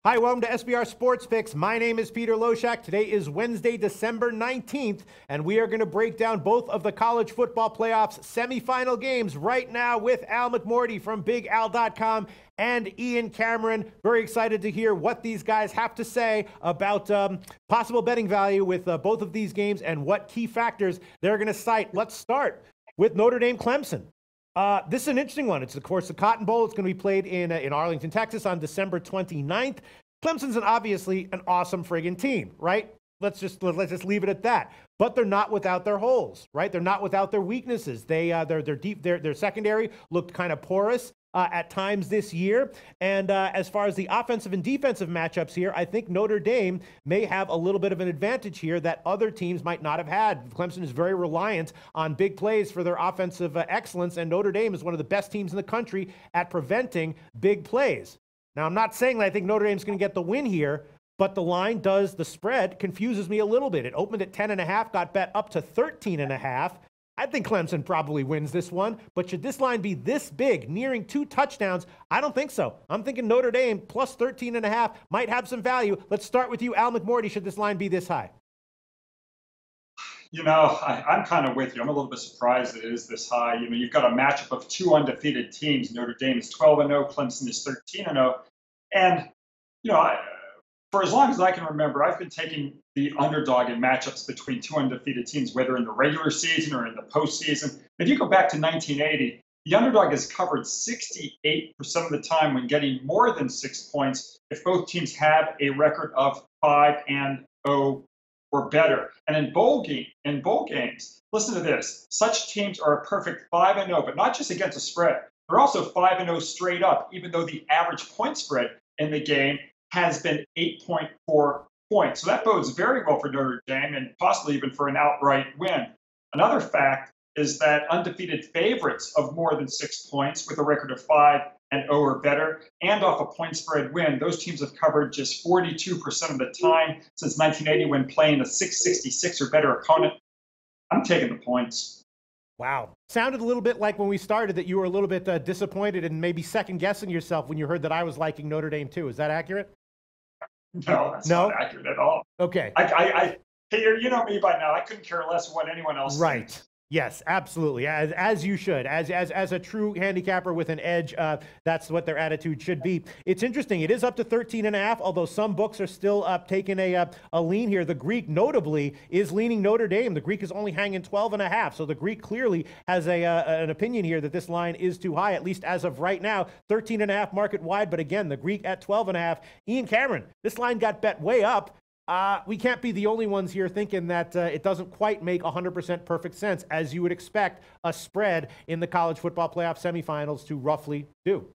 Hi, welcome to SBR Sports Picks. My name is Peter Loshak. Today is Wednesday, December 19th, and we are going to break down both of the college football playoffs semifinal games right now with Al McMorty from BigAl.com and Ian Cameron. Very excited to hear what these guys have to say about possible betting value with both of these games and what key factors they're going to cite. Let's start with Notre Dame Clemson. This is an interesting one. It's, of course, the Cotton Bowl. It's going to be played in Arlington, Texas on December 29th. Clemson's obviously an awesome friggin' team, right? Let's just leave it at that. But they're not without their holes, right? They're not without their weaknesses. Their secondary looked kind of porous at times this year. And as far as the offensive and defensive matchups here, I think Notre Dame may have a little bit of an advantage here that other teams might not have had. Clemson is very reliant on big plays for their offensive excellence, and Notre Dame is one of the best teams in the country at preventing big plays. Now, I'm not saying that I think Notre Dame's going to get the win here, but the spread confuses me a little bit. It opened at 10.5, got bet up to 13.5. I think Clemson probably wins this one, but should this line be this big, nearing 2 touchdowns? I don't think so. I'm thinking Notre Dame plus 13.5 might have some value. Let's start with you, Al McMorty. Should this line be this high? You know, I'm kind of with you. I'm a little bit surprised that it is this high. You know, you've got a matchup of 2 undefeated teams. Notre Dame is 12-0, Clemson is 13-0. And, you know, for as long as I can remember, I've been taking the underdog in matchups between 2 undefeated teams, whether in the regular season or in the postseason. If you go back to 1980, the underdog has covered 68% of the time when getting more than 6 points if both teams have a record of 5-0 or better. And in bowl games, listen to this. Such teams are a perfect 5-0, but not just against a spread. They're also 5-0 straight up, even though the average point spread in the game has been 8.4 points. So that bodes very well for Notre Dame and possibly even for an outright win. Another fact is that undefeated favorites of more than 6 points with a record of 5-0 or better and off a point spread win, those teams have covered just 42% of the time since 1980 when playing a 666 or better opponent. I'm taking the points. Wow. Sounded a little bit like when we started that you were a little bit disappointed and maybe second guessing yourself when you heard that I was liking Notre Dame too. Is that accurate? No, that's not accurate at all. Okay. Peter, you know me by now. I couldn't care less what anyone else thinks. Yes, absolutely. As you should. As a true handicapper with an edge, that's what their attitude should be. It's interesting. It is up to 13.5, although some books are still taking a lean here. The Greek, notably, is leaning Notre Dame. The Greek is only hanging 12.5, so the Greek clearly has an opinion here that this line is too high, at least as of right now. 13.5 market wide, but again, the Greek at 12.5. Ian Cameron, this line got bet way up. We can't be the only ones here thinking that it doesn't quite make 100% perfect sense, as you would expect a spread in the college football playoff semifinals to roughly do.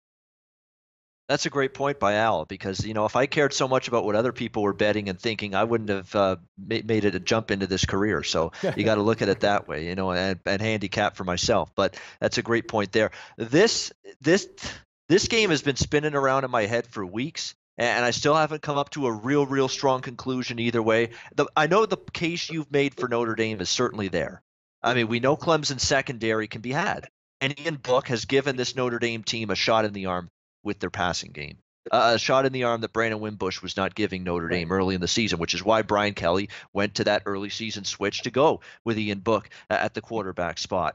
That's a great point by Al, because, you know, if I cared so much about what other people were betting and thinking, I wouldn't have made it a jump into this career. So you got to look at it that way, you know, and handicap for myself. But that's a great point there. This game has been spinning around in my head for weeks. And I still haven't come up to a real strong conclusion either way. I know the case you've made for Notre Dame is certainly there. I mean, we know Clemson's secondary can be had. And Ian Book has given this Notre Dame team a shot in the arm with their passing game. A shot in the arm that Brandon Wimbush was not giving Notre Dame early in the season, which is why Brian Kelly went to that early season switch to go with Ian Book at the quarterback spot.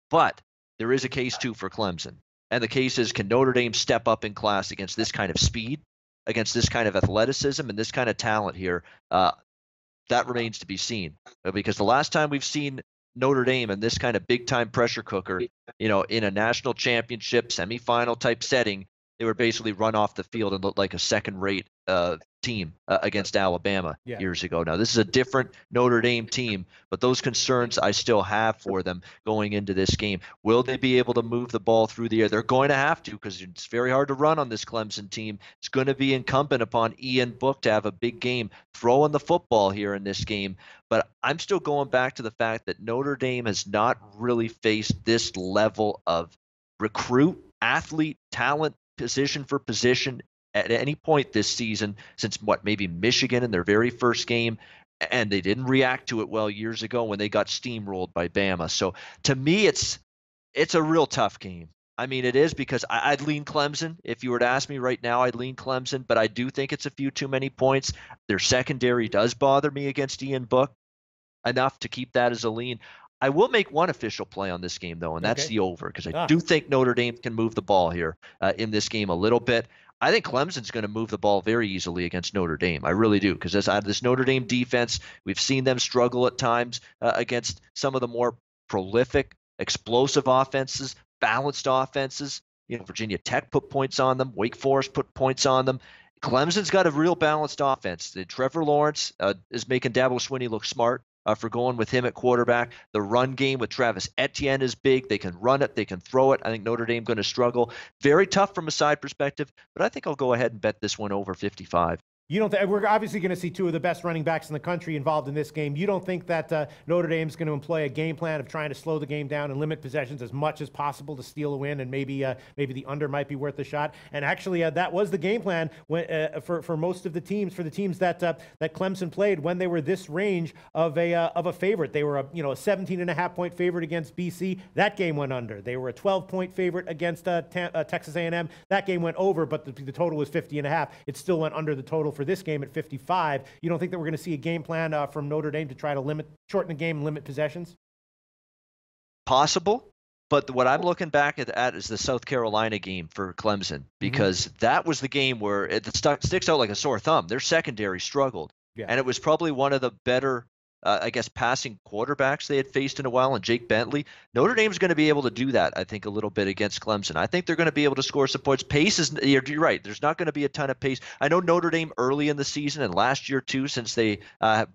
But there is a case, too, for Clemson. And the case is, can Notre Dame step up in class against this kind of speed, against this kind of athleticism, and this kind of talent here? That remains to be seen. Because the last time we've seen Notre Dame in this kind of big-time pressure cooker, you know, in a national championship, semifinal type setting, they were basically run off the field and looked like a second-rate team against Alabama years ago. Now, this is a different Notre Dame team, but those concerns I still have for them going into this game. Will they be able to move the ball through the air? They're going to have to, because it's very hard to run on this Clemson team. It's going to be incumbent upon Ian Book to have a big game throwing the football here in this game. But I'm still going back to the fact that Notre Dame has not really faced this level of recruit, athlete, talent, position for position at any point this season since maybe Michigan in their very first game, and they didn't react to it well years ago when they got steamrolled by Bama. So to me, it's a real tough game. I mean, it is because I'd lean Clemson. If you were to ask me right now, I'd lean Clemson, but I do think it's a few too many points. Their secondary does bother me against Ian Book enough to keep that as a lean. I will make one official play on this game, though, and that's the over, because I do think Notre Dame can move the ball here in this game a little bit. I think Clemson's going to move the ball very easily against Notre Dame. I really do, because this Notre Dame defense, we've seen them struggle at times against some of the more prolific, explosive offenses, balanced offenses. You know, Virginia Tech put points on them. Wake Forest put points on them. Clemson's got a real balanced offense. Trevor Lawrence is making Dabo Swinney look smart for going with him at quarterback. The run game with Travis Etienne is big. They can run it. They can throw it. I think Notre Dame going to struggle. Very tough from a side perspective, but I think I'll go ahead and bet this one over 55. You don't think we're obviously going to see two of the best running backs in the country involved in this game? You don't think that Notre Dame's going to employ a game plan of trying to slow the game down and limit possessions as much as possible to steal a win, and maybe the under might be worth a shot? And actually, that was the game plan for most of the teams, for the teams that Clemson played when they were this range of a favorite. They were a 17.5 point favorite against BC. That game went under. They were a 12-point favorite against Texas A&M. That game went over, but the total was 50.5. It still went under the total for this game at 55. You don't think that we're going to see a game plan from Notre Dame to try to shorten the game and limit possessions? Possible, but what I'm looking back at is the South Carolina game for Clemson, because that was the game where it sticks out like a sore thumb. Their secondary struggled, and it was probably one of the better passing quarterbacks they had faced in a while, and Jake Bentley. Notre Dame's going to be able to do that, I think, a little bit against Clemson. I think they're going to be able to score some points. Pace is, you're right, there's not going to be a ton of pace. I know Notre Dame early in the season and last year too, since they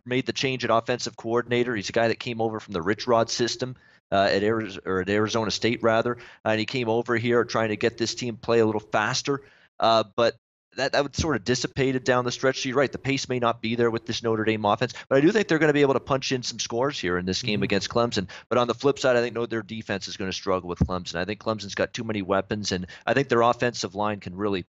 made the change at offensive coordinator. He's a guy that came over from the Rich Rod system at Arizona State, rather, and he came over here trying to get this team play a little faster, but that would sort of dissipated down the stretch. So you're right, the pace may not be there with this Notre Dame offense, but I do think they're going to be able to punch in some scores here in this game against Clemson. But on the flip side, I think their defense is going to struggle with Clemson. I think Clemson's got too many weapons, and I think their offensive line can really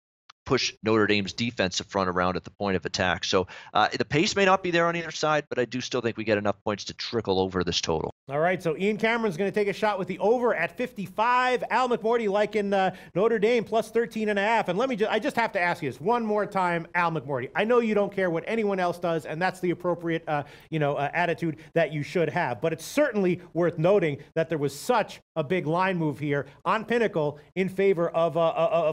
push Notre Dame's defensive front around at the point of attack. So the pace may not be there on either side, but I do still think we get enough points to trickle over this total. All right, so Ian Cameron's going to take a shot with the over at 55. Al McMorty liking Notre Dame plus 13.5. And I just have to ask you this one more time, Al McMorty. I know you don't care what anyone else does, and that's the appropriate, attitude that you should have. But it's certainly worth noting that there was such a big line move here on Pinnacle in favor of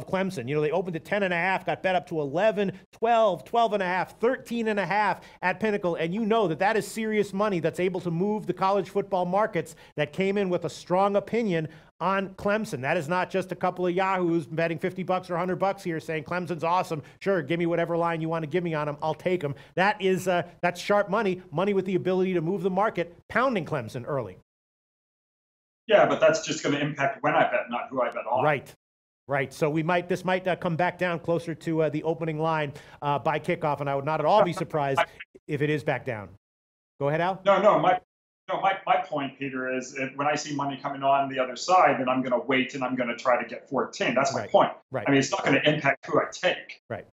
Clemson. You know, they opened at 10.5, got bet up to 11, 12, 12.5, 13.5 at Pinnacle, and you know that is serious money that's able to move the college football markets that came in with a strong opinion on Clemson. That is not just a couple of yahoos betting $50 or $100 here saying Clemson's awesome. Sure, give me whatever line you want to give me on them. I'll take them. That's sharp money with the ability to move the market, pounding Clemson early. Yeah, but that's just going to impact when I bet, not who I bet on. Right. So this might come back down closer to the opening line by kickoff, and I would not at all be surprised if it is back down. Go ahead, Al. My point, Peter, is when I see money coming on the other side, then I'm going to wait and I'm going to try to get 14. That's my point. Right. I mean, it's not going to impact who I take. Right.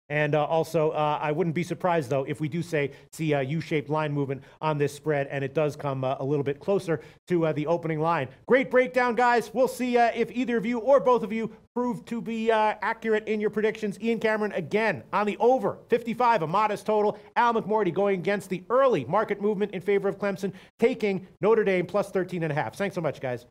And also, I wouldn't be surprised, though, if we do see a U-shaped line movement on this spread, and it does come a little bit closer to the opening line. Great breakdown, guys. We'll see if either of you or both of you prove to be accurate in your predictions. Ian Cameron, again, on the over, 55, a modest total. Al McMorty going against the early market movement in favor of Clemson, taking Notre Dame plus 13.5. Thanks so much, guys.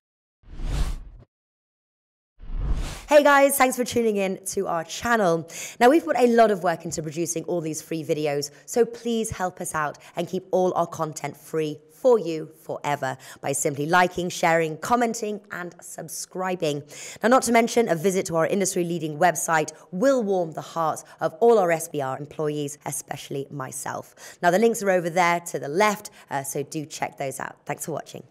Hey guys, thanks for tuning in to our channel. Now, we've put a lot of work into producing all these free videos, so please help us out and keep all our content free for you forever by simply liking, sharing, commenting, and subscribing. Now, not to mention, a visit to our industry-leading website will warm the hearts of all our SBR employees, especially myself. Now, the links are over there to the left, so do check those out. Thanks for watching.